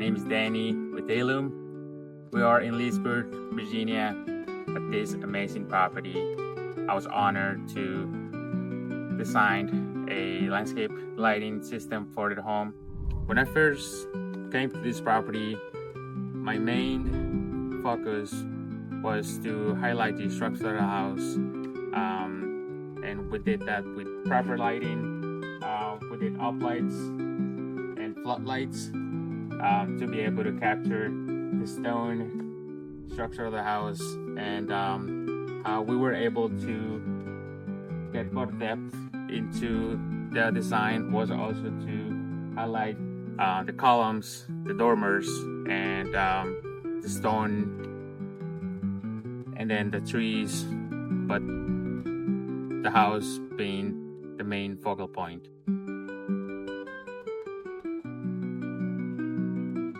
name is Danny with Dayloom. We are in Leesburg, Virginia at this amazing property. I was honored to design a landscape lighting system for the home. When I first came to this property, my main focus was to highlight the structure of the house, and we did that with proper lighting. We did uplights and floodlights to be able to capture the stone structure of the house, and we were able to get more depth into the design. Was also to highlight the columns, the dormers, and the stone, and then the trees, but the house being the main focal point.